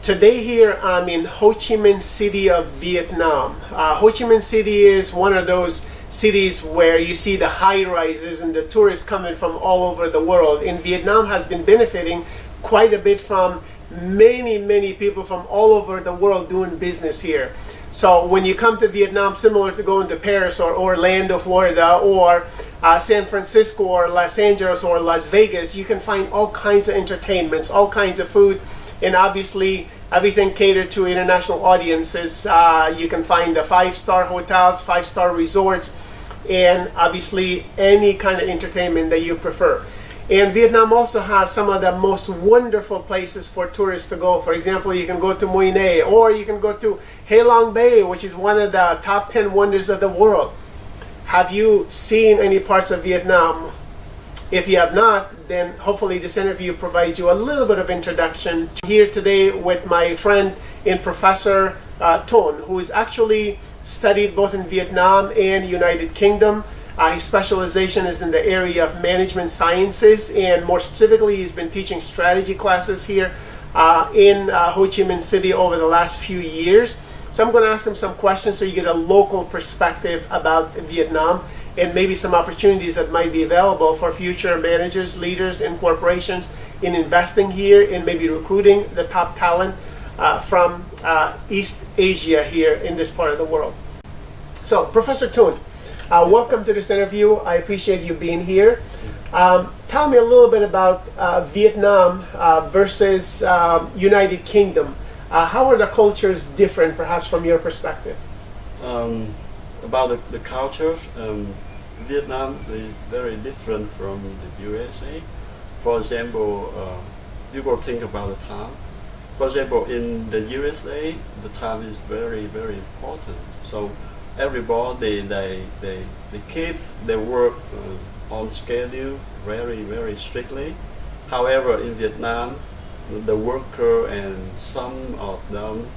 Today here I'm in Ho Chi Minh City of Vietnam. Ho Chi Minh City is one of those cities where you see the high rises and the tourists coming from all over the world. And Vietnam has been benefiting quite a bit from many people from all over the world doing business here. So when you come to Vietnam, similar to going to Paris or Orlando, Florida, or San Francisco or Los Angeles or Las Vegas, you can find all kinds of entertainments, all kinds of food, and obviously everything catered to international audiences. You can find the 5-star hotels, 5-star resorts, and obviously any kind of entertainment that you prefer. And Vietnam also has some of the most wonderful places for tourists to go. For example, you can go to Mui Ne, or you can go to Ha Long Bay, which is one of the top 10 wonders of the world. Have you seen any parts of Vietnam? If you have not, then hopefully this interview provides you a little bit of introduction. Here today with my friend and Professor Tôn, who is actually studied both in Vietnam and United Kingdom. His specialization is in the area of management sciences, and more specifically he's been teaching strategy classes here in Ho Chi Minh City over the last few years. So I'm going to ask him some questions so you get a local perspective about Vietnam and maybe some opportunities that might be available for future managers, leaders, and corporations in investing here and maybe recruiting the top talent from East Asia here in this part of the world. So, Professor Tôn, welcome to this interview. I appreciate you being here. Tell me a little bit about Vietnam versus United Kingdom. How are the cultures different, perhaps, from your perspective? About the cultures, Vietnam is very different from the USA. For example, people think about the time. For example, in the USA, the time is very important. So everybody they keep their work on schedule very strictly. However, in Vietnam, the worker and some of them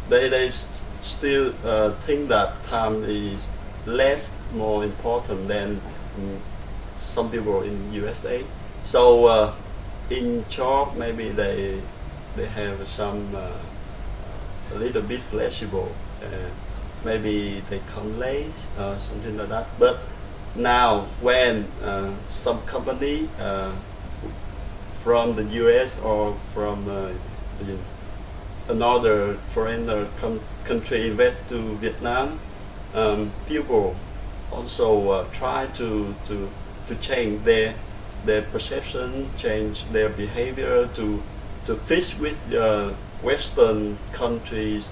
they still think that time is more important than some people in USA. So in job, maybe they have some a little bit flexible. Maybe they come late, something like that. But now, when some company from the US or from another foreigner country invest to Vietnam, people also try to change their perception, change their behavior to fit with Western countries'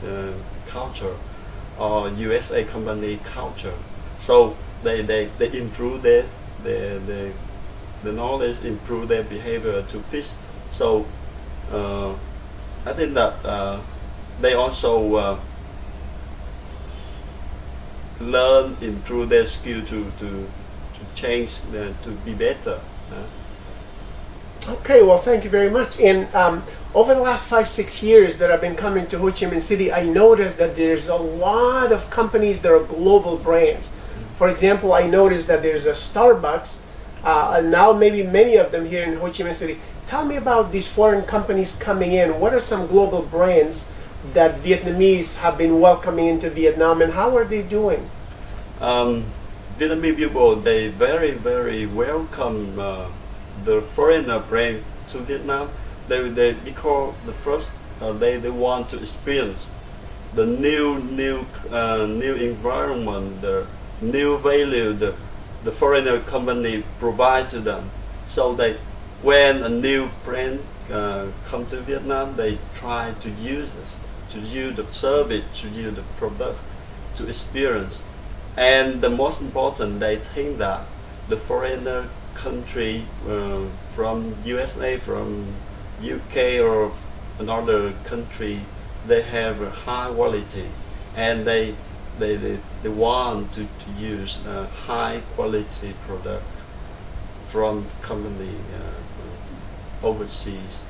culture or USA company culture. So they improve the knowledge, improve their behavior to fit. So I think that they also learn, improve their skill to change, to be better. Okay, well, thank you very much. And over the last 5-6 years that I've been coming to Ho Chi Minh City, I noticed that there's a lot of companies that are global brands. For example, I noticed that there's a Starbucks, and now maybe many of them here in Ho Chi Minh City. Tell me about these foreign companies coming in. What are some global brands that Vietnamese have been welcoming into Vietnam, and how are they doing? Vietnamese people, they very welcome the foreigner brand to Vietnam. Because the first they want to experience the new environment, the new value the foreigner company provide to them. So when a new brand come to Vietnam, they try to use this, to use the service, to use the product, to experience. And the most important, they think that the foreigner country from USA, from UK or another country, they have a high quality, and they want to use a high quality product from company overseas.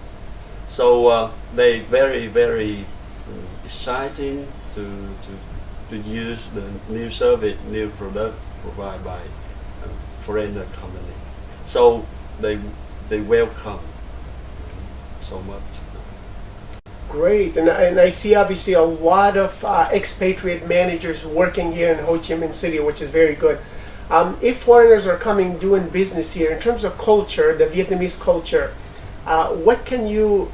So they very exciting to use the new service, new product provided by foreigner company. So they welcome so much. Great, and I see obviously a lot of expatriate managers working here in Ho Chi Minh City, which is very good. If foreigners are coming doing business here, in terms of culture, the Vietnamese culture, what can you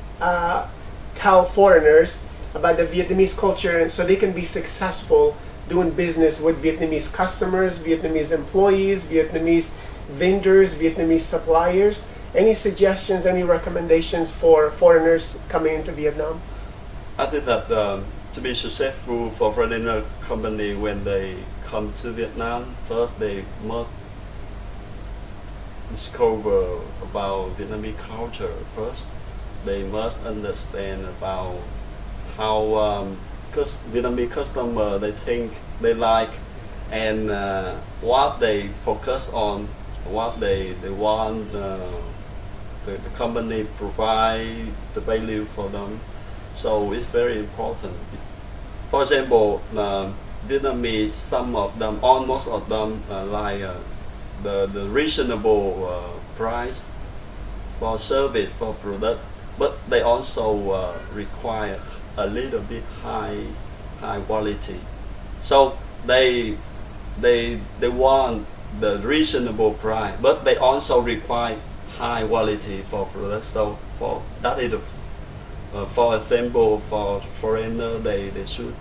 tell foreigners about the Vietnamese culture, and so they can be successful doing business with Vietnamese customers, Vietnamese employees, Vietnamese vendors, Vietnamese suppliers? Any suggestions, any recommendations for foreigners coming into Vietnam? I think that to be successful for foreigner company when they come to Vietnam, first they must discover about Vietnamese culture first. They must understand about how Vietnamese customer they think they like, and what they focus on, what they want the company provide the value for them. So it's very important. For example, Vietnamese, some of them, almost of them, like the reasonable price for service, for product, but they also require a little bit high quality. So they want the reasonable price, but they also require high quality for products. So for that is for example, for foreigner, they should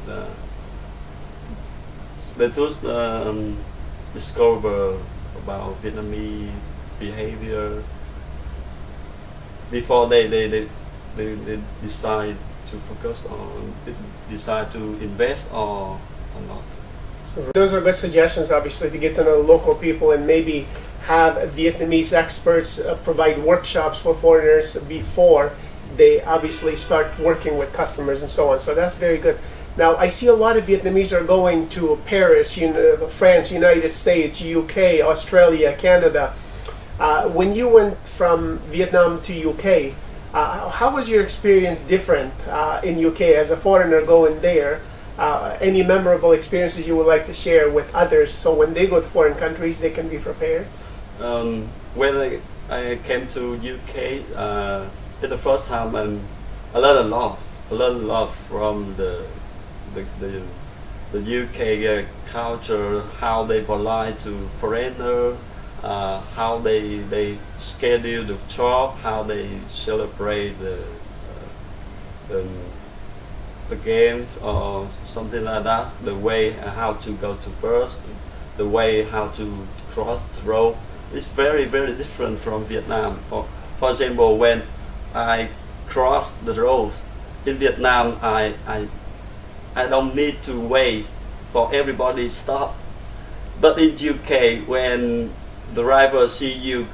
discover about Vietnamese behavior before they decide to focus on, decide to invest or not. Those are good suggestions, obviously, to get to know local people and maybe have Vietnamese experts provide workshops for foreigners before they obviously start working with customers and so on. So that's very good. Now, I see a lot of Vietnamese are going to Paris, France, United States, UK, Australia, Canada. When you went from Vietnam to UK, how was your experience different in UK as a foreigner going there? Any memorable experiences you would like to share with others so when they go to foreign countries they can be prepared? When I came to UK, it's the first time, and I learned a lot from the UK culture, how they polite to foreigner, how they schedule the job, how they celebrate the game or something like that, the way how to go to bus, the way how to cross the road. It's very different from Vietnam. For example, when I cross the road in Vietnam, I don't need to wait for everybody to stop. But in UK, when the driver see you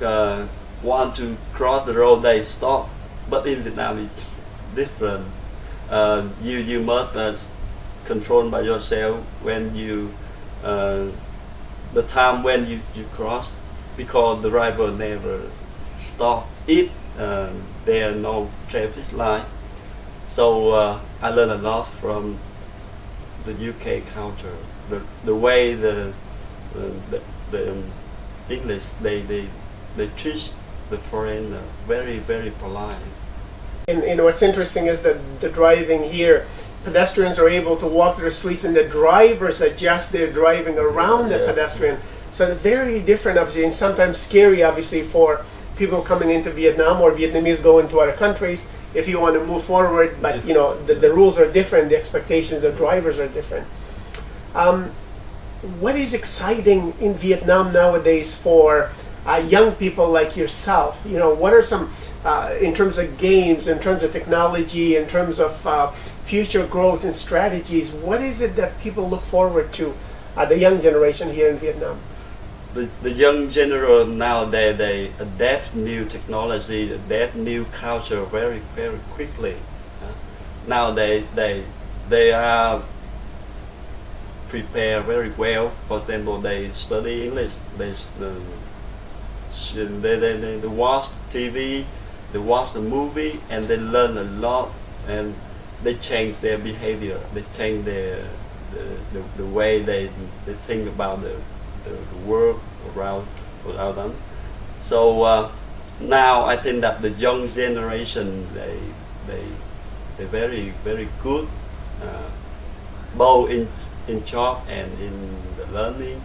want to cross the road, they stop. But in Vietnam, it's different. You must control by yourself when you the time when you cross, because the driver never stop if there are no traffic light. So I learned a lot from the UK culture, the way the English they treat the foreigner very polite. And what's interesting is that the driving here, pedestrians are able to walk through the streets and the drivers adjust their driving around the pedestrian. So very different, obviously, and sometimes scary, obviously, for people coming into Vietnam or Vietnamese going to other countries if you want to move forward. But the rules are different, the expectations of drivers are different. What is exciting in Vietnam nowadays for young people like yourself? What are some in terms of games, in terms of technology, in terms of future growth and strategies, what is it that people look forward to, the young generation here in Vietnam? The young generation nowadays, they adapt new technology, adapt new culture very quickly. Now they are prepared very well. For example, they study English, they watch TV, they watch the movie, and they learn a lot, and they change their behavior, they change the way they think about the world around them. So now I think that the young generation they very good, both in job and in the learning.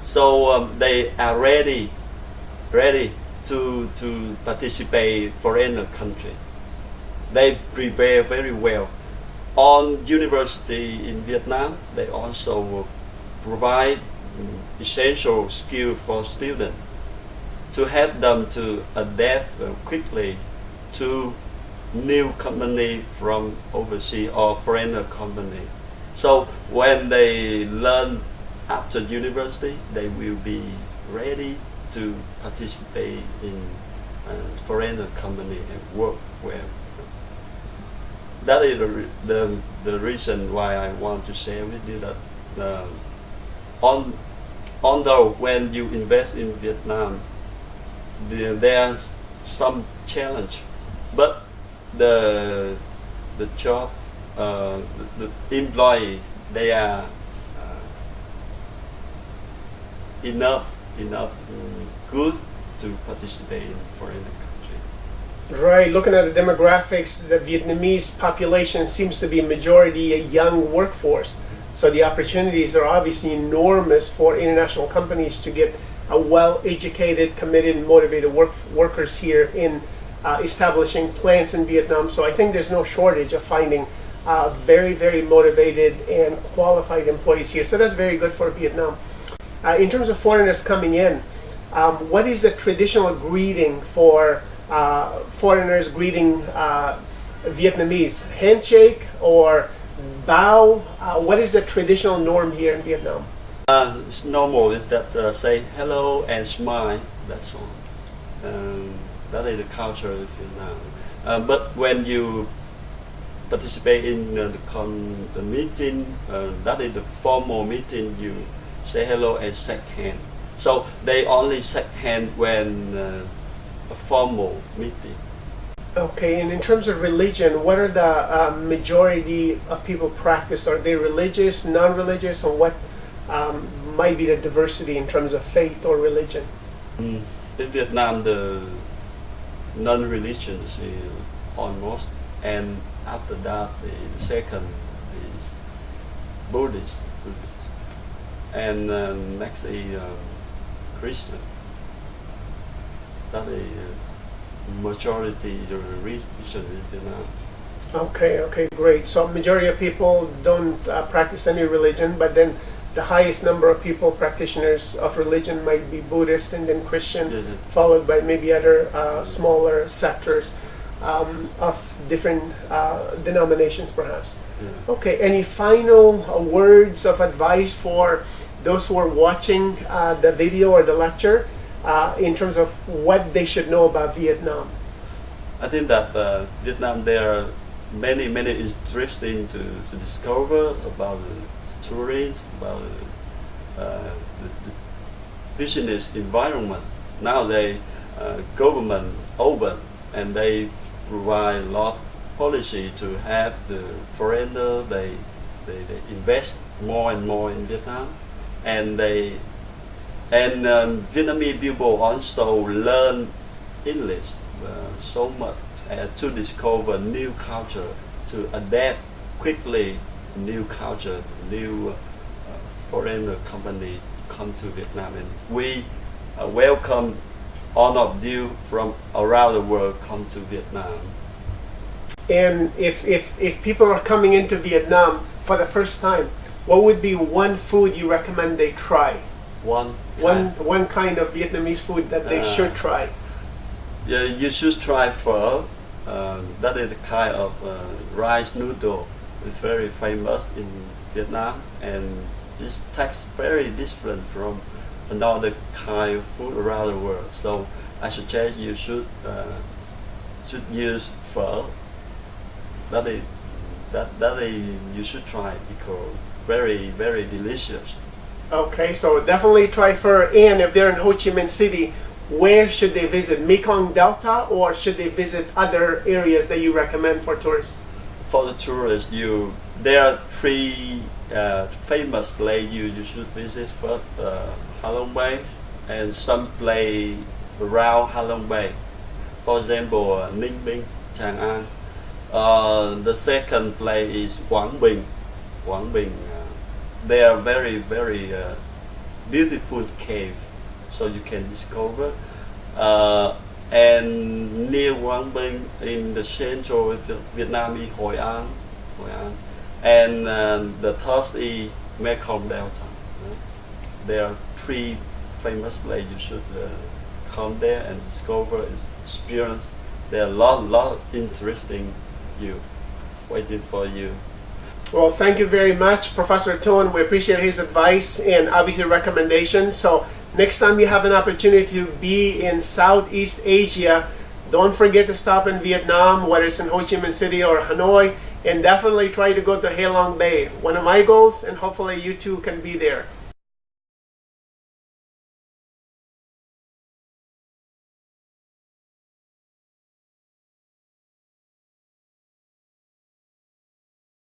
So they are ready to participate foreign country. They prepare very well. On university in Vietnam, they also provide essential skill for students to help them to adapt quickly to new company from overseas or foreigner company. So when they learn after university, they will be ready to participate in foreigner company and work well. That is the reason why I want to share with you that although when you invest in Vietnam, there's some challenge, but the job, the employee, they are enough good to participate in foreign country. Right, looking at the demographics, the Vietnamese population seems to be majority a young workforce. So the opportunities are obviously enormous for international companies to get a well-educated, committed, and motivated workers here in establishing plants in Vietnam. So I think there's no shortage of finding very, very motivated and qualified employees here. So that's very good for Vietnam. In terms of foreigners coming in, what is the traditional greeting for foreigners greeting Vietnamese? Handshake or bow? What is the traditional norm here in Vietnam? It's normal is that say hello and smile. That's all. That is the culture of Vietnam. But when you participate in the meeting, that is the formal meeting. You say hello and shake hand. So they only shake hand when a formal meeting. Okay, and in terms of religion, what are the majority of people practice? Are they religious, non-religious, or what might be the diversity in terms of faith or religion? In Vietnam, the non-religions is almost, and after that, the second is Buddhist, and next is Christian. That is majority the religion in Vietnam. Okay, great. So majority of people don't practice any religion, but then the highest number of people, practitioners of religion, might be Buddhist and then Christian, followed by maybe other smaller sectors of different denominations, perhaps. Yeah. Okay, any final words of advice for those who are watching the video or the lecture in terms of what they should know about Vietnam? I think that Vietnam, there are many interesting to discover about tourism, about the business environment. Nowadays, government open and they provide a lot of policy to have the foreigner. They invest more and more in Vietnam, and Vietnamese people also learn English so much to discover new culture, to adapt quickly new culture, new foreign company come to Vietnam, and we welcome all of you from around the world come to Vietnam. And if people are coming into Vietnam for the first time, what would be one food you recommend they try? One kind of Vietnamese food that they should try. Yeah, you should try pho. That is a kind of rice noodle. It's very famous in Vietnam, and it tastes very different from another kind of food around the world. So I suggest you should use pho. That is you should try because very delicious. Okay, so definitely try pho. And if they're in Ho Chi Minh City, where should they visit? Mekong Delta, or should they visit other areas that you recommend for tourists? For the tourists, there are three famous places you should visit. First, Halong Bay, and some place around Halong Bay. For example, Ninh Bình, Tràng An. The second place is Quảng Bình. Quảng Bình. They are very, very beautiful cave, so you can discover. And near Quảng Bình, in the central Vietnamese Hội An, and the third is Mekong Delta. There are three famous places you should come there and discover, experience. There are a lot of interesting you waiting for you. Well, thank you very much, Professor Tôn. We appreciate his advice and obviously recommendations. So next time you have an opportunity to be in Southeast Asia, don't forget to stop in Vietnam, whether it's in Ho Chi Minh City or Hanoi, and definitely try to go to Ha Long Bay. One of my goals, and hopefully you too can be there.